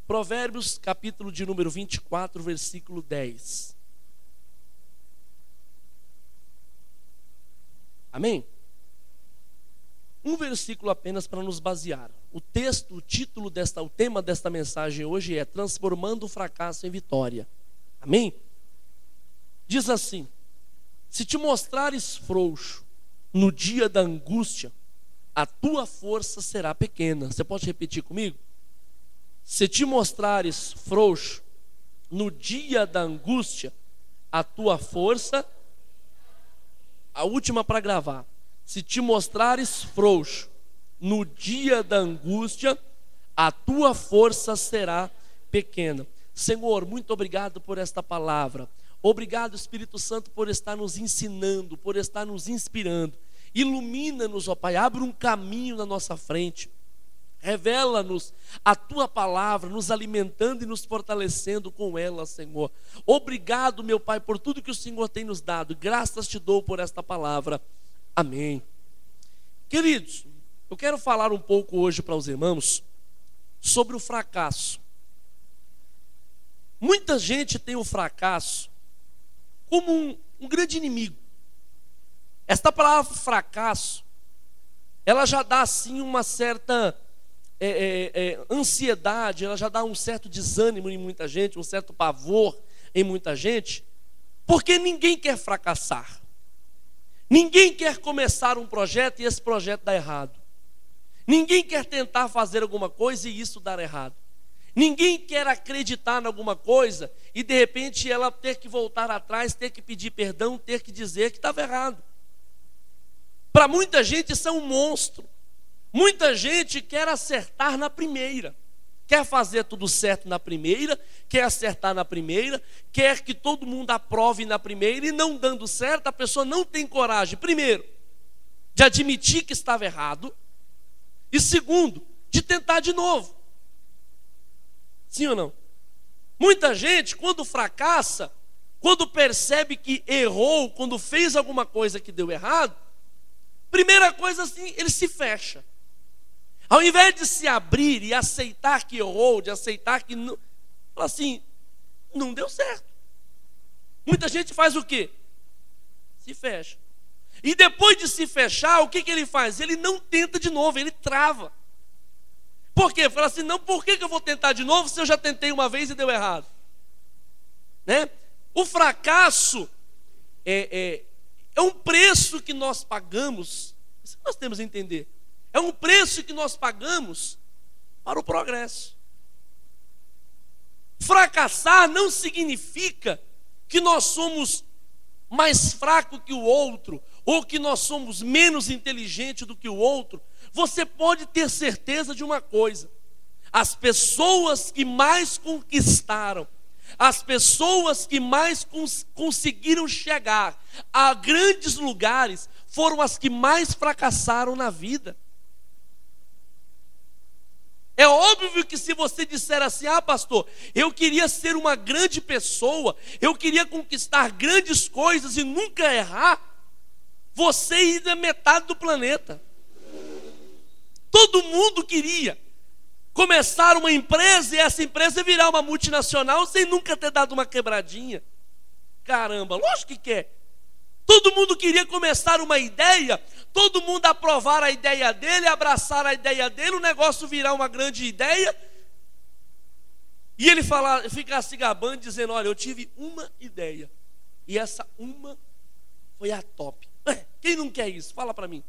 Provérbios, capítulo de número 24, versículo 10. Amém? Um versículo apenas para nos basear. O tema desta mensagem hoje é transformando o fracasso em vitória. Amém? Diz assim: se te mostrares frouxo no dia da angústia, a tua força será pequena. Você pode repetir comigo? Se te mostrares frouxo no dia da angústia, a tua força... A última para gravar. Se te mostrares frouxo no dia da angústia, a tua força será pequena. Senhor, muito obrigado por esta palavra. Obrigado, Espírito Santo, por estar nos ensinando, por estar nos inspirando. Ilumina-nos, ó Pai, abre um caminho na nossa frente. Revela-nos a tua palavra, nos alimentando e nos fortalecendo com ela, Senhor. Obrigado, meu Pai, por tudo que o Senhor tem nos dado. Graças te dou por esta palavra. Amém. Queridos, eu quero falar um pouco hoje para os irmãos sobre o fracasso. Muita gente tem o fracasso como um grande inimigo. Esta palavra fracasso, ela já dá assim uma certa ansiedade, ela já dá um certo desânimo em muita gente, um certo pavor em muita gente, porque ninguém quer fracassar. Ninguém quer começar um projeto e esse projeto dar errado. Ninguém quer tentar fazer alguma coisa e isso dar errado. Ninguém quer acreditar em alguma coisa e de repente ela ter que voltar atrás, ter que pedir perdão, ter que dizer que estava errado. Para muita gente isso é um monstro. Muita gente quer acertar na primeira, quer fazer tudo certo na primeira, quer acertar na primeira, quer que todo mundo aprove na primeira, e não dando certo, a pessoa não tem coragem, primeiro, de admitir que estava errado, e segundo, de tentar de novo. Sim ou não? Muita gente, quando fracassa, quando percebe que errou, quando fez alguma coisa que deu errado, primeira coisa assim, ele se fecha. Ao invés de se abrir e aceitar que errou, de aceitar que não, fala assim, não deu certo. Muita gente faz o quê? Se fecha. E depois de se fechar, o que ele faz? Ele não tenta de novo, ele trava. Por quê? Fala assim, não, por que eu vou tentar de novo se eu já tentei uma vez e deu errado? Né? O fracasso é um preço que nós pagamos, isso nós temos que entender. É um preço que nós pagamos para o progresso. Fracassar não significa que nós somos mais fracos que o outro, ou que nós somos menos inteligentes do que o outro. Você pode ter certeza de uma coisa: as pessoas que mais conquistaram, as pessoas que mais conseguiram chegar a grandes lugares, foram as que mais fracassaram na vida. É óbvio que se você disser assim, pastor, eu queria ser uma grande pessoa, eu queria conquistar grandes coisas e nunca errar, você ir da metade do planeta. Todo mundo queria começar uma empresa e essa empresa virar uma multinacional sem nunca ter dado uma quebradinha. Caramba, lógico que quer. Todo mundo queria começar uma ideia, todo mundo aprovar a ideia dele, abraçar a ideia dele, o negócio virar uma grande ideia. E ele ficar se gabando, dizendo, olha, eu tive uma ideia. E essa uma foi a top. Quem não quer isso? Fala para mim.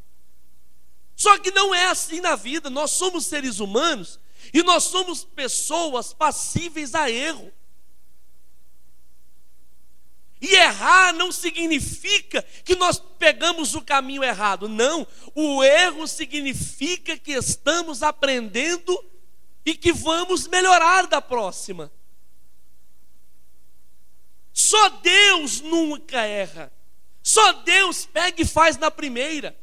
Só que não é assim na vida. Nós somos seres humanos e nós somos pessoas passíveis a erro. E errar não significa que nós pegamos o caminho errado. Não, o erro significa que estamos aprendendo e que vamos melhorar da próxima. Só Deus nunca erra. Só Deus pega e faz na primeira.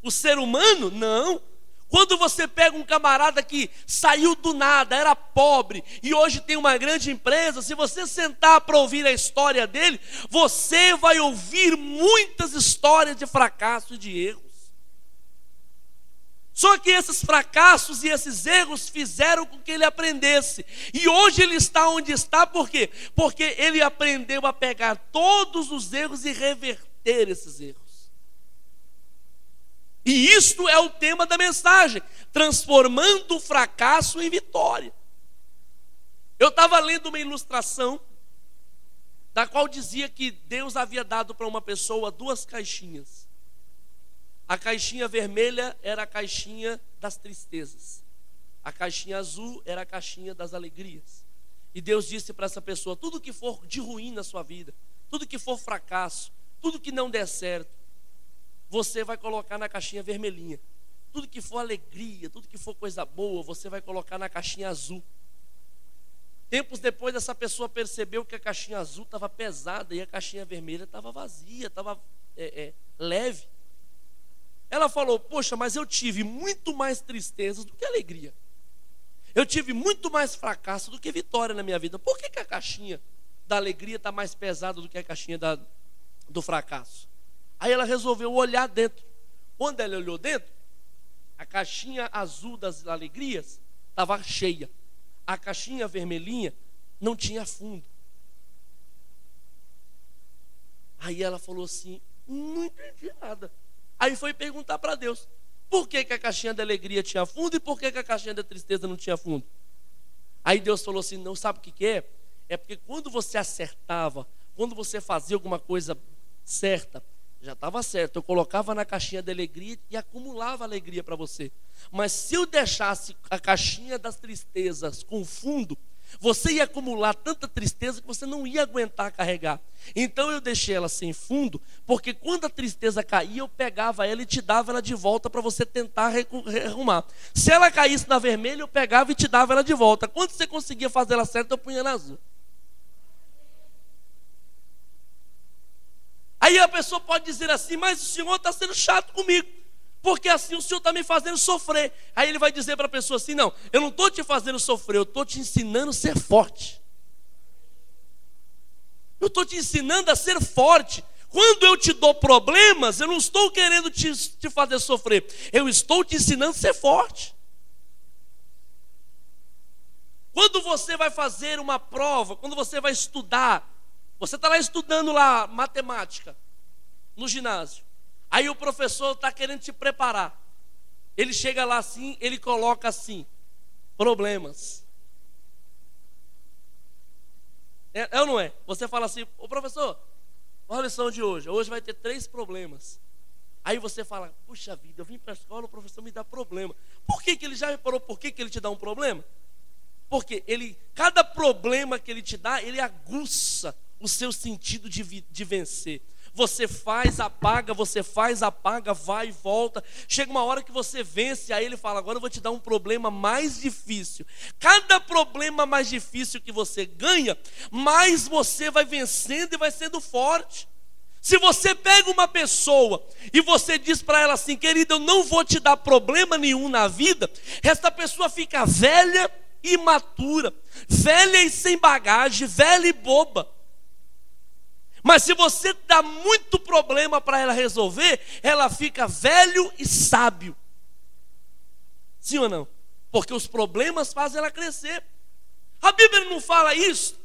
O ser humano, não. Quando você pega um camarada que saiu do nada, era pobre e hoje tem uma grande empresa, se você sentar para ouvir a história dele, você vai ouvir muitas histórias de fracasso e de erros. Só que esses fracassos e esses erros fizeram com que ele aprendesse. E hoje ele está onde está, por quê? Porque ele aprendeu a pegar todos os erros e reverter esses erros. E isto é o tema da mensagem: transformando o fracasso em vitória. Eu estava lendo uma ilustração da qual dizia que Deus havia dado para uma pessoa 2 caixinhas. A caixinha vermelha era a caixinha das tristezas. A caixinha azul era a caixinha das alegrias. E Deus disse para essa pessoa: tudo que for de ruim na sua vida, tudo que for fracasso, tudo que não der certo, você vai colocar na caixinha vermelhinha. Tudo que for alegria, tudo que for coisa boa, você vai colocar na caixinha azul. Tempos depois, essa pessoa percebeu que a caixinha azul estava pesada e a caixinha vermelha estava vazia, estava leve. Ela falou: poxa, mas eu tive muito mais tristezas do que alegria. Eu tive muito mais fracasso do que vitória na minha vida. Por que a caixinha da alegria está mais pesada do que a caixinha do fracasso? Aí ela resolveu olhar dentro. Quando ela olhou dentro, a caixinha azul das alegrias estava cheia. A caixinha vermelhinha não tinha fundo. Aí ela falou assim: não entendi nada. Aí foi perguntar para Deus: por que a caixinha da alegria tinha fundo e por que a caixinha da tristeza não tinha fundo? Aí Deus falou assim: não, sabe o que é? É porque quando você acertava, quando você fazia alguma coisa certa, já estava certo, eu colocava na caixinha da alegria e acumulava alegria para você. Mas se eu deixasse a caixinha das tristezas com fundo, você ia acumular tanta tristeza que você não ia aguentar carregar. Então eu deixei ela sem fundo, porque quando a tristeza caía, eu pegava ela e te dava ela de volta para você tentar arrumar. Se ela caísse na vermelha, eu pegava e te dava ela de volta. Quando você conseguia fazer ela certa, eu punha na azul. Aí a pessoa pode dizer assim: mas o senhor está sendo chato comigo, porque assim o senhor está me fazendo sofrer. Aí ele vai dizer para a pessoa assim: não, eu não estou te fazendo sofrer, eu estou te ensinando a ser forte. Eu estou te ensinando a ser forte. Quando eu te dou problemas, eu não estou querendo te fazer sofrer, eu estou te ensinando a ser forte. Quando você vai fazer uma prova, quando você vai estudar, você está lá estudando lá matemática, no ginásio. Aí o professor está querendo te preparar. Ele chega lá assim, ele coloca assim: problemas. É ou não é? Você fala assim: ô professor, olha a lição de hoje. Hoje vai ter 3 problemas. Aí você fala: puxa vida, eu vim para a escola, o professor me dá problema. Por que ele já reparou por que ele te dá um problema? Porque cada problema que ele te dá, ele aguça o seu sentido de vencer. Você faz, apaga, vai e volta. Chega uma hora que você vence, aí ele fala: agora eu vou te dar um problema mais difícil. Cada problema mais difícil que você ganha, mais você vai vencendo e vai sendo forte. Se você pega uma pessoa e você diz para ela assim: querida, eu não vou te dar problema nenhum na vida, essa pessoa fica velha e imatura, velha e sem bagagem, velha e boba. Mas se você dá muito problema para ela resolver, ela fica velho e sábio. Sim ou não? Porque os problemas fazem ela crescer. A Bíblia não fala isso?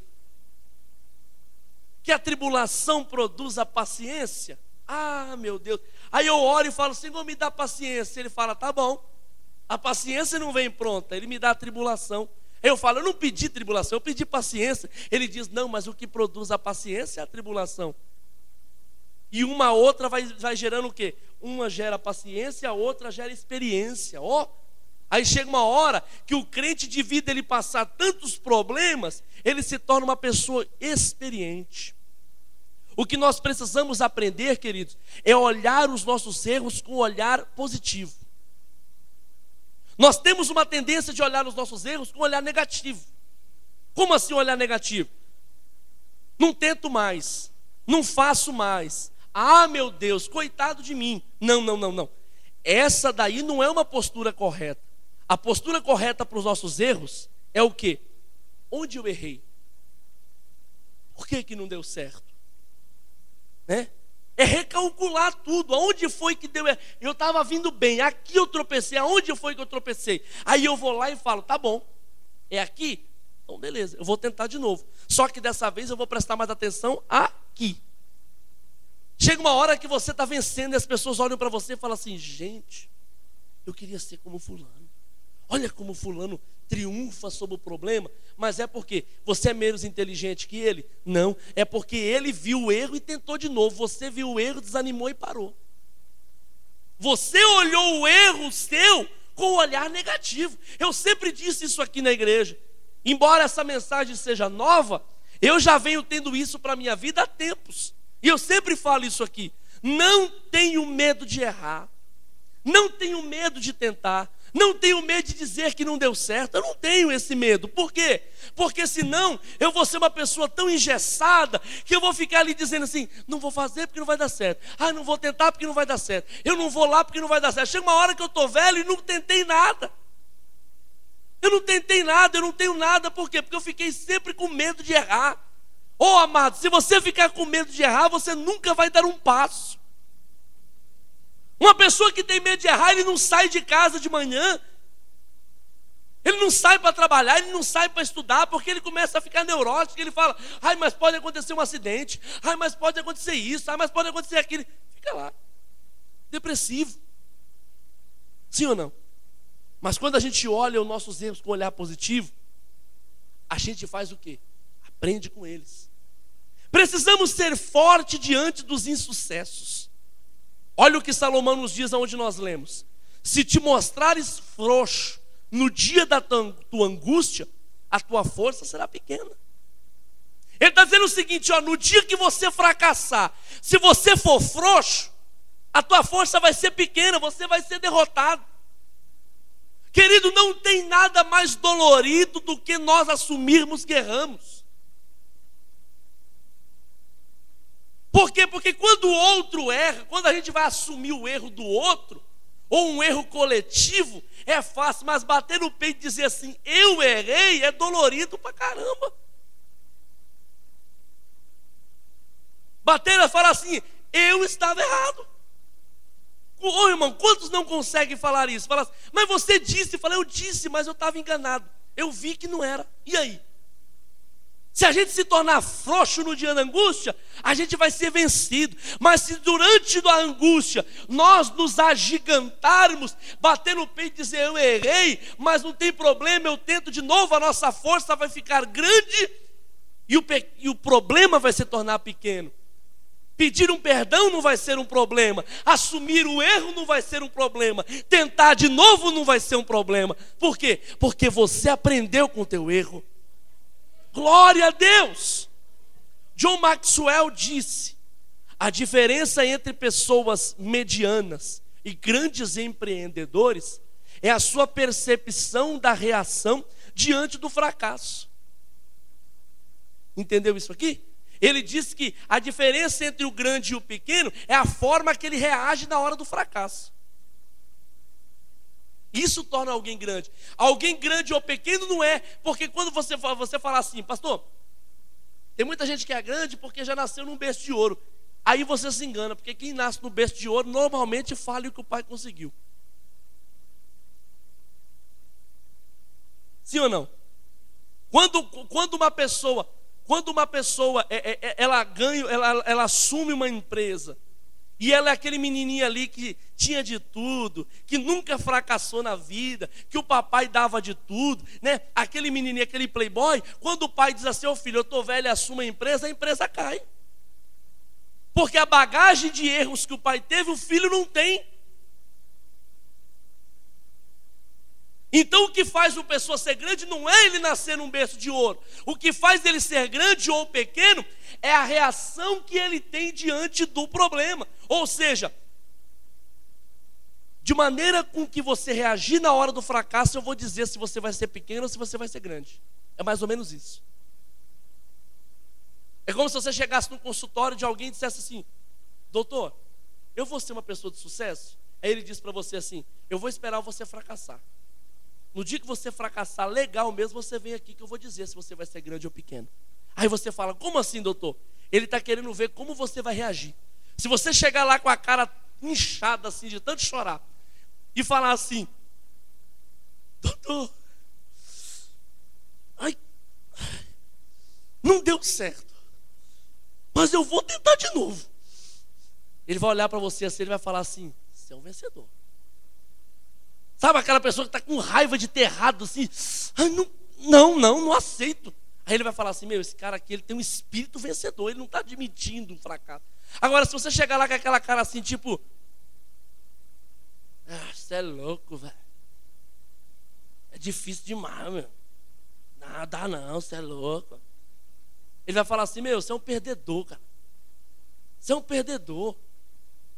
Que a tribulação produz a paciência? Ah, meu Deus. Aí eu oro e falo: Senhor, me dá paciência. Ele fala: tá bom. A paciência não vem pronta, ele me dá a tribulação. Eu falo: eu não pedi tribulação, eu pedi paciência. Ele diz: não, mas o que produz a paciência é a tribulação. E uma outra vai gerando o quê? Uma gera paciência, a outra gera experiência. Aí chega uma hora que o crente, devido a ele passar tantos problemas, ele se torna uma pessoa experiente. O que nós precisamos aprender, queridos, é olhar os nossos erros com um olhar positivo. Nós temos uma tendência de olhar os nossos erros com um olhar negativo. Como assim olhar negativo? Não tento mais, não faço mais. Ah, meu Deus, coitado de mim. Não. Essa daí não é uma postura correta. A postura correta para os nossos erros é o quê? Onde eu errei? Por que não deu certo? Né? É recalcular tudo. Aonde foi que deu erro? Eu estava vindo bem, aqui eu tropecei. Aonde foi que eu tropecei? Aí eu vou lá e falo, tá bom, é aqui? Então beleza, eu vou tentar de novo. Só que dessa vez eu vou prestar mais atenção aqui. Chega uma hora que você está vencendo e as pessoas olham para você e falam assim, gente, eu queria ser como fulano. Olha como fulano triunfa sobre o problema. Mas é porque você é menos inteligente que ele? Não, é porque ele viu o erro e tentou de novo. Você viu o erro, desanimou e parou. Você olhou o erro seu com um olhar negativo. Eu sempre disse isso aqui na igreja. Embora essa mensagem seja nova, eu já venho tendo isso para a minha vida há tempos. E eu sempre falo isso aqui. Não tenho medo de errar. Não tenho medo de tentar. Não tenho medo de dizer que não deu certo. Eu não tenho esse medo. Por quê? Porque senão eu vou ser uma pessoa tão engessada que eu vou ficar ali dizendo assim, não vou fazer porque não vai dar certo. Ah, não vou tentar porque não vai dar certo. Eu não vou lá porque não vai dar certo. Chega uma hora que eu estou velho e não tentei nada. Eu não tentei nada, eu não tenho nada. Por quê? Porque eu fiquei sempre com medo de errar. Oh, amado, se você ficar com medo de errar, você nunca vai dar um passo. Uma pessoa que tem medo de errar, ele não sai de casa de manhã. Ele não sai para trabalhar, ele não sai para estudar, porque ele começa a ficar neurótico. Ele fala, ai, mas pode acontecer um acidente. Ai, mas pode acontecer isso. Ai, mas pode acontecer aquilo. Fica lá, depressivo. Sim ou não? Mas quando a gente olha os nossos erros com um olhar positivo, a gente faz o quê? Aprende com eles. Precisamos ser fortes diante dos insucessos. Olha o que Salomão nos diz aonde nós lemos. Se te mostrares frouxo no dia da tua angústia, a tua força será pequena. Ele está dizendo o seguinte, ó, no dia que você fracassar, se você for frouxo, a tua força vai ser pequena, você vai ser derrotado. Querido, não tem nada mais dolorido do que nós assumirmos que erramos. Por quê? Porque quando o outro erra, quando a gente vai assumir o erro do outro, ou um erro coletivo, é fácil, mas bater no peito e dizer assim, eu errei, é dolorido pra caramba. Bater e falar assim, eu estava errado. Ô irmão, quantos não conseguem falar isso? Falar assim, mas você disse, eu disse, mas eu estava enganado. Eu vi que não era. E aí? Se a gente se tornar frouxo no dia da angústia, a gente vai ser vencido. Mas se durante a angústia nós nos agigantarmos, bater no peito e dizer eu errei, mas não tem problema, eu tento de novo, a nossa força vai ficar grande e o problema vai se tornar pequeno. Pedir um perdão não vai ser um problema. Assumir o erro não vai ser um problema. Tentar de novo não vai ser um problema. Por quê? Porque você aprendeu com o teu erro. Glória a Deus! John Maxwell disse, a diferença entre pessoas medianas e grandes empreendedores é a sua percepção da reação diante do fracasso. Entendeu isso aqui? Ele disse que a diferença entre o grande e o pequeno é a forma que ele reage na hora do fracasso. Isso torna alguém grande. Alguém grande ou pequeno não é, porque quando você fala assim, pastor, tem muita gente que é grande porque já nasceu num berço de ouro. Aí você se engana, porque quem nasce no berço de ouro normalmente fala o que o pai conseguiu. Sim ou não? Quando uma pessoa ela assume uma empresa, e ela é aquele menininho ali que tinha de tudo, que nunca fracassou na vida, que o papai dava de tudo, né? Aquele menininho, aquele playboy, quando o pai diz assim, ô filho, eu estou velho e assumo a empresa cai. Porque a bagagem de erros que o pai teve, o filho não tem. Então o que faz uma pessoa ser grande não é ele nascer num berço de ouro. O que faz ele ser grande ou pequeno é a reação que ele tem diante do problema. Ou seja, de maneira com que você reagir na hora do fracasso, eu vou dizer se você vai ser pequeno ou se você vai ser grande. É mais ou menos isso. É como se você chegasse num consultório de alguém e dissesse assim, doutor, eu vou ser uma pessoa de sucesso? Aí ele diz para você assim, eu vou esperar você fracassar. No dia que você fracassar legal mesmo, você vem aqui que eu vou dizer se você vai ser grande ou pequeno. Aí você fala, como assim, doutor? Ele está querendo ver como você vai reagir. Se você chegar lá com a cara inchada assim, de tanto chorar, e falar assim: doutor, ai, não deu certo, mas eu vou tentar de novo. Ele vai olhar para você assim, ele vai falar assim: você é um vencedor. Sabe aquela pessoa que está com raiva de ter errado assim? Ai, não aceito. Aí ele vai falar assim: meu, esse cara aqui, ele tem um espírito vencedor, ele não está admitindo um fracasso. Agora, se você chegar lá com aquela cara assim, tipo: você é louco, velho, é difícil demais, meu, não dá não, você é louco. Ele vai falar assim: meu, você é um perdedor, cara, você é um perdedor,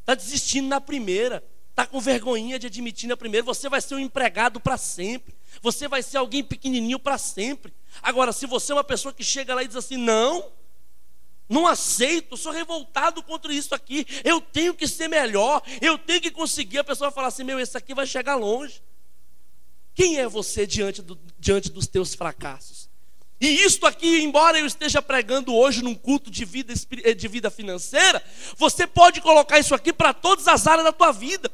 está desistindo na primeira, está com vergonhinha de admitir na primeira. Você vai ser um empregado para sempre, você vai ser alguém pequenininho para sempre. Agora, se você é uma pessoa que chega lá e diz assim: não aceito, sou revoltado contra isso aqui, eu tenho que ser melhor, eu tenho que conseguir, a pessoa vai falar assim: meu, esse aqui vai chegar longe. Quem é você diante dos teus fracassos? E isto aqui, embora eu esteja pregando hoje num culto de vida financeira, você pode colocar isso aqui para todas as áreas da tua vida,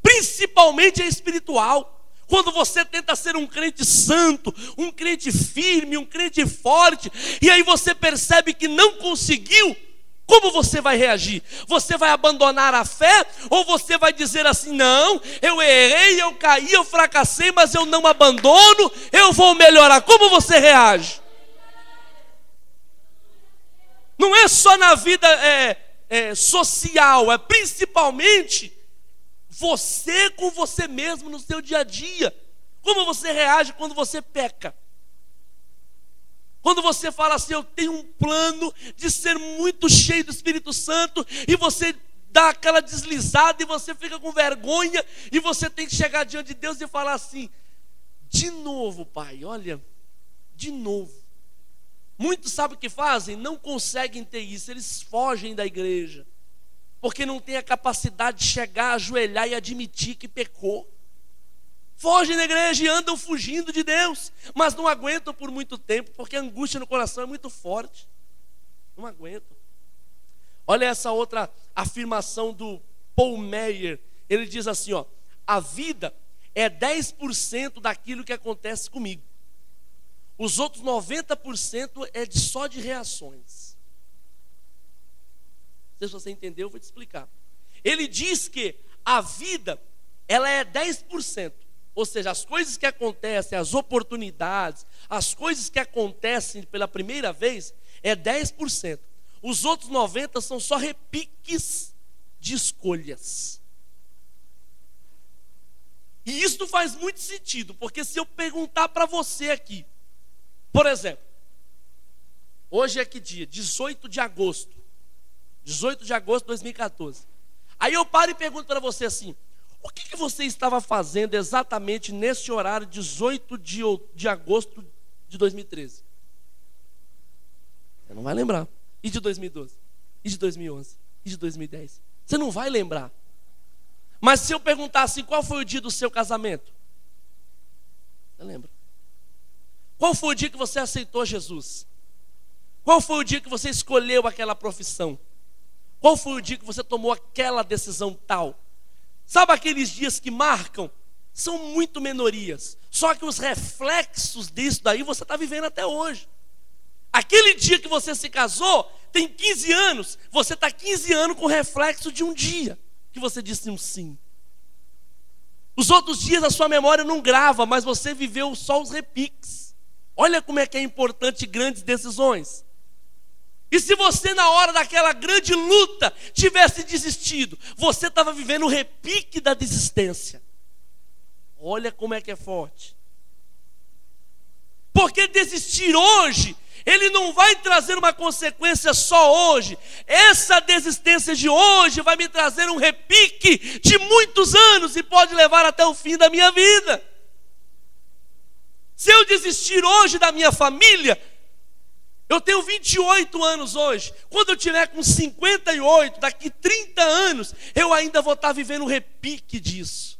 principalmente a espiritual. Quando você tenta ser um crente santo, um crente firme, um crente forte, e aí você percebe que não conseguiu, como você vai reagir? Você vai abandonar a fé? Ou você vai dizer assim: não, eu errei, eu caí, eu fracassei, mas eu não abandono, eu vou melhorar? Como você reage? Não é só na vida social, é principalmente você com você mesmo no seu dia a dia. Como você reage quando você peca? Quando você fala assim: eu tenho um plano de ser muito cheio do Espírito Santo, e você dá aquela deslizada e você fica com vergonha, e você tem que chegar diante de Deus e falar assim: de novo, Pai, olha, de novo. Muitos sabem o que fazem? Não conseguem ter isso, eles fogem da igreja, porque não tem a capacidade de chegar, ajoelhar e admitir que pecou. Fogem da igreja e andam fugindo de Deus, mas não aguentam por muito tempo, porque a angústia no coração é muito forte. Não aguentam. Olha essa outra afirmação do Paul Meyer. Ele diz assim, ó: a vida é 10% daquilo que acontece comigo. Os outros 90% é só de reações. Não sei se você entendeu, eu vou te explicar. Ele diz que a vida, ela é 10%. Ou seja, as coisas que acontecem, as oportunidades, as coisas que acontecem pela primeira vez, é 10%. Os outros 90% são só repiques de escolhas. E isso faz muito sentido, porque se eu perguntar para você aqui, por exemplo, hoje é que dia? 18 de agosto. 18 de agosto de 2014. Aí eu paro e pergunto para você assim: o que você estava fazendo exatamente nesse horário, 18 de agosto de 2013? Você não vai lembrar. E de 2012? E de 2011? E de 2010? Você não vai lembrar. Mas se eu perguntar assim: qual foi o dia do seu casamento? Você lembra. Qual foi o dia que você aceitou Jesus? Qual foi o dia que você escolheu aquela profissão? Qual foi o dia que você tomou aquela decisão tal? Sabe aqueles dias que marcam? São muito minorias. Só que os reflexos disso daí você está vivendo até hoje. Aquele dia que você se casou, tem 15 anos. Você está 15 anos com o reflexo de um dia que você disse um sim. Os outros dias a sua memória não grava, mas você viveu só os repiques. Olha como é que é importante grandes decisões. E se você na hora daquela grande luta tivesse desistido, você estava vivendo o repique da desistência. Olha como é que é forte. Porque desistir hoje, ele não vai trazer uma consequência só hoje. Essa desistência de hoje vai me trazer um repique de muitos anos e pode levar até o fim da minha vida. Se eu desistir hoje da minha família, eu tenho 28 anos hoje. Quando eu tiver com 58, daqui 30 anos, eu ainda vou estar vivendo um repique disso.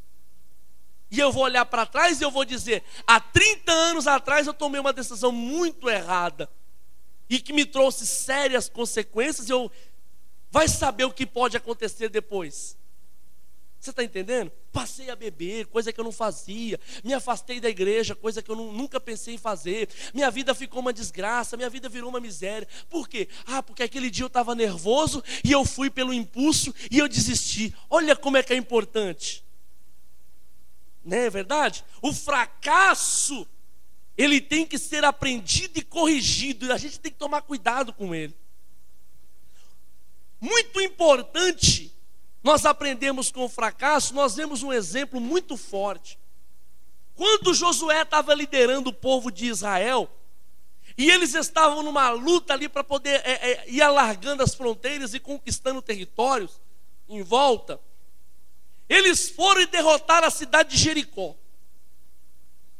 E eu vou olhar para trás e eu vou dizer: há 30 anos atrás eu tomei uma decisão muito errada e que me trouxe sérias consequências. Eu Vai saber o que pode acontecer depois. Você está entendendo? Passei a beber, coisa que eu não fazia. Me afastei da igreja, coisa que eu nunca pensei em fazer. Minha vida ficou uma desgraça, minha vida virou uma miséria. Por quê? Porque aquele dia eu estava nervoso e eu fui pelo impulso e eu desisti. Olha como é que é importante. Não é verdade? O fracasso, ele tem que ser aprendido e corrigido. E a gente tem que tomar cuidado com ele. Muito importante. Nós aprendemos com o fracasso, nós vemos um exemplo muito forte. Quando Josué estava liderando o povo de Israel, e eles estavam numa luta ali para poder ir alargando as fronteiras e conquistando territórios em volta, eles foram e derrotaram a cidade de Jericó.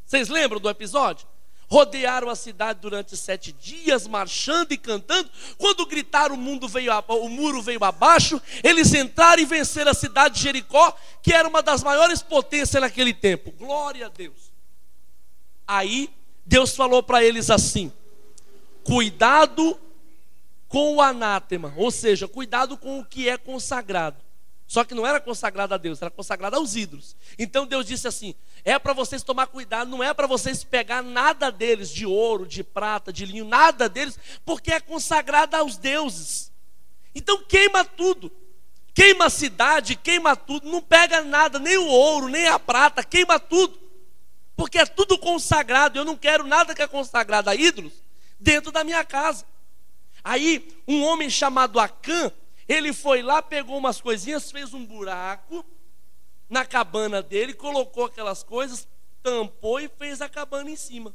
Vocês lembram do episódio? Rodearam a cidade durante 7 dias, marchando e cantando. Quando gritaram, o muro veio abaixo. Eles entraram e venceram a cidade de Jericó, que era uma das maiores potências naquele tempo. Glória a Deus. Aí, Deus falou para eles assim: cuidado com o anátema, ou seja, cuidado com o que é consagrado. Só que não era consagrado a Deus, era consagrado aos ídolos. Então Deus disse assim: é para vocês tomar cuidado, não é para vocês pegar nada deles, de ouro, de prata, de linho, nada deles, porque é consagrado aos deuses. Então queima tudo, queima a cidade, queima tudo, não pega nada, nem o ouro, nem a prata, queima tudo, porque é tudo consagrado. Eu não quero nada que é consagrado a ídolos dentro da minha casa. Aí um homem chamado Acã, ele foi lá, pegou umas coisinhas, fez um buraco na cabana dele, colocou aquelas coisas, tampou e fez a cabana em cima.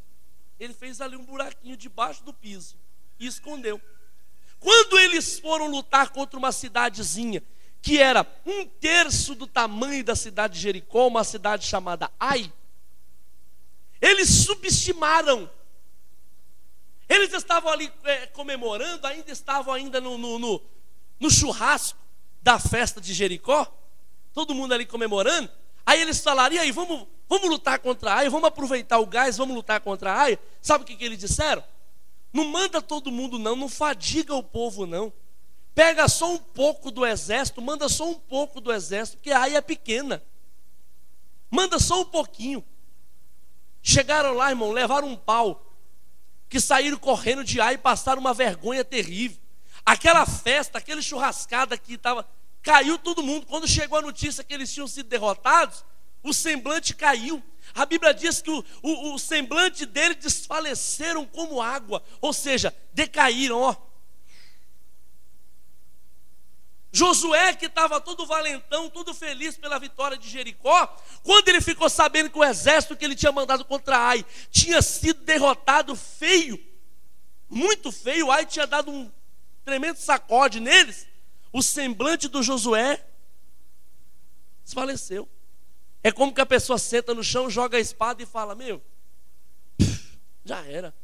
Ele fez ali um buraquinho debaixo do piso e escondeu. Quando eles foram lutar contra uma cidadezinha que era 1/3 do tamanho da cidade de Jericó, uma cidade chamada Ai, eles subestimaram. Eles estavam ali comemorando, estavam ainda no churrasco da festa de Jericó, todo mundo ali comemorando. Aí eles falaram: e aí, vamos lutar contra Ai, vamos aproveitar o gás, vamos lutar contra Ai. Sabe o que eles disseram? Não manda todo mundo não fadiga o povo não. Pega só um pouco do exército, manda só um pouco do exército, porque Ai é pequena. Manda só um pouquinho. Chegaram lá, irmão, levaram um pau, que saíram correndo de Ai e passaram uma vergonha terrível. Aquela festa, aquele churrascada que estava, caiu todo mundo. Quando chegou a notícia que eles tinham sido derrotados, o semblante caiu. A Bíblia diz que o semblante deles desfaleceram como água, ou seja, decaíram, ó. Josué, que estava todo valentão, todo feliz pela vitória de Jericó, quando ele ficou sabendo que o exército que ele tinha mandado contra Ai tinha sido derrotado feio, muito feio, Ai tinha dado um tremendo sacode neles, o semblante do Josué desfaleceu. É como que a pessoa senta no chão, joga a espada e fala: meu, já era,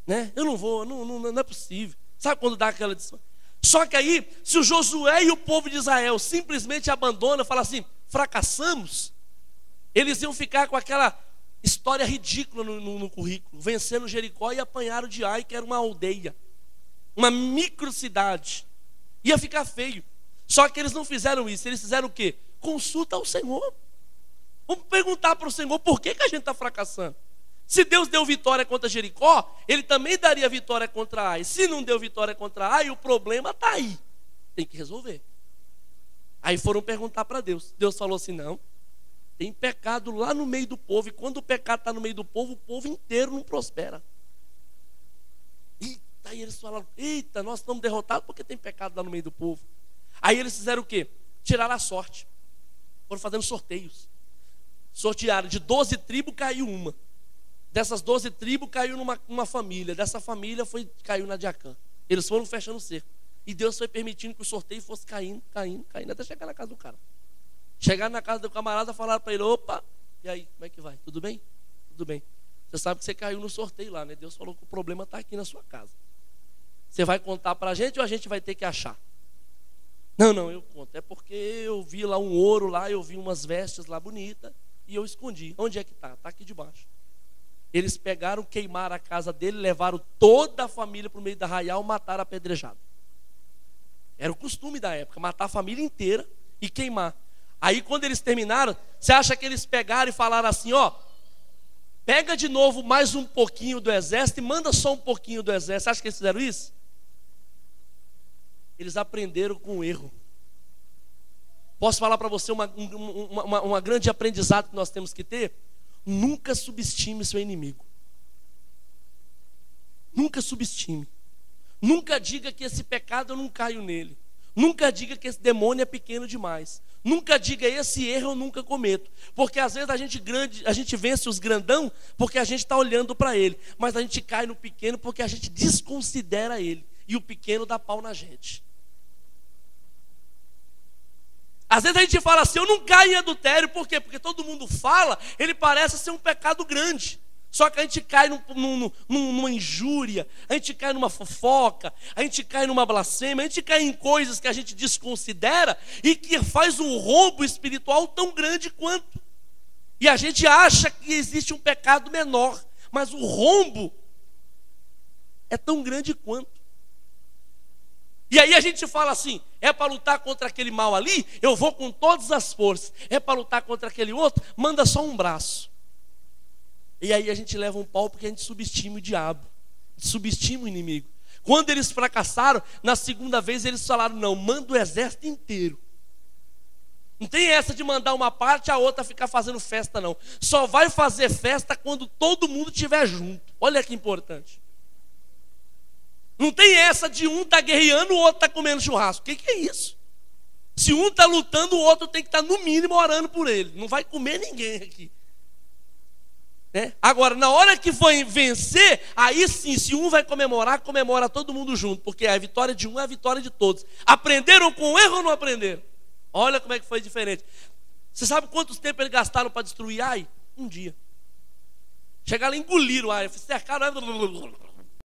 né? Eu não vou, não é possível. Sabe quando dá aquela... Só que aí, se o Josué e o povo de Israel simplesmente abandonam, falam assim: fracassamos, eles iam ficar com aquela história ridícula no currículo, vencendo Jericó e apanharam de Ai, que era uma aldeia, uma microcidade. Ia ficar feio. Só que eles não fizeram isso. Eles fizeram o quê? Consulta ao Senhor. Vamos perguntar para o Senhor: por que a gente está fracassando? Se Deus deu vitória contra Jericó, Ele também daria vitória contra Ai. Se não deu vitória contra Ai, o problema está aí, tem que resolver. Aí foram perguntar para Deus. Deus falou assim: não, tem pecado lá no meio do povo. E quando o pecado está no meio do povo, o povo inteiro não prospera. Aí eles falaram: eita, nós estamos derrotados porque tem pecado lá no meio do povo. Aí eles fizeram o quê? Tiraram a sorte. Foram fazendo sorteios. Sortearam, de 12 tribos caiu uma. Dessas 12 tribos caiu numa família. Dessa família caiu na de Acã. Eles foram fechando o cerco. E Deus foi permitindo que o sorteio fosse caindo, até chegar na casa do cara. Chegaram na casa do camarada, falaram para ele: opa, e aí, como é que vai? Tudo bem? Tudo bem. Você sabe que você caiu no sorteio lá, né? Deus falou que o problema está aqui na sua casa. Você vai contar para a gente ou a gente vai ter que achar? Não, eu conto. É porque eu vi lá um ouro lá, eu vi umas vestes lá bonitas e eu escondi. Onde é que está? Está aqui debaixo. Eles pegaram, queimaram a casa dele, levaram toda a família para o meio do arraial, mataram apedrejado. Era o costume da época, matar a família inteira e queimar. Aí quando eles terminaram, você acha que eles pegaram e falaram assim, ó, pega de novo mais um pouquinho do exército e manda só um pouquinho do exército. Você acha que eles fizeram isso? Eles aprenderam com o erro. Posso falar para você uma grande aprendizado que nós temos que ter? Nunca subestime seu inimigo. Nunca subestime. Nunca diga que esse pecado eu não caio nele. Nunca diga que esse demônio é pequeno demais. Nunca diga esse erro eu nunca cometo. Porque às vezes a gente vence os grandão porque a gente está olhando para ele. Mas a gente cai no pequeno porque a gente desconsidera ele. E o pequeno dá pau na gente. Às vezes a gente fala assim, eu não caio em adultério. Por quê? Porque todo mundo fala, ele parece ser um pecado grande. Só que a gente cai numa injúria, a gente cai numa fofoca, a gente cai numa blasfêmia, a gente cai em coisas que a gente desconsidera e que faz um rombo espiritual tão grande quanto. E a gente acha que existe um pecado menor, mas o rombo é tão grande quanto. E aí a gente fala assim, é para lutar contra aquele mal ali, eu vou com todas as forças. É para lutar contra aquele outro, manda só um braço. E aí a gente leva um pau porque a gente subestima o diabo, subestima o inimigo. Quando eles fracassaram, na segunda vez eles falaram, não, manda o exército inteiro. Não tem essa de mandar uma parte, a outra ficar fazendo festa não. Só vai fazer festa quando todo mundo estiver junto. Olha que importante. Não tem essa de um tá guerreando, o outro tá comendo churrasco. O que é isso? Se um tá lutando, o outro tem que estar no mínimo orando por ele. Não vai comer ninguém aqui. Agora, na hora que for vencer, aí sim, se um vai comemorar, comemora todo mundo junto, porque a vitória de um é a vitória de todos. Aprenderam com o erro ou não aprenderam? Olha como é que foi diferente. Você sabe quantos tempos eles gastaram para destruir Ai? Um dia. Chegaram lá e engoliram Ai, cercaram Ai.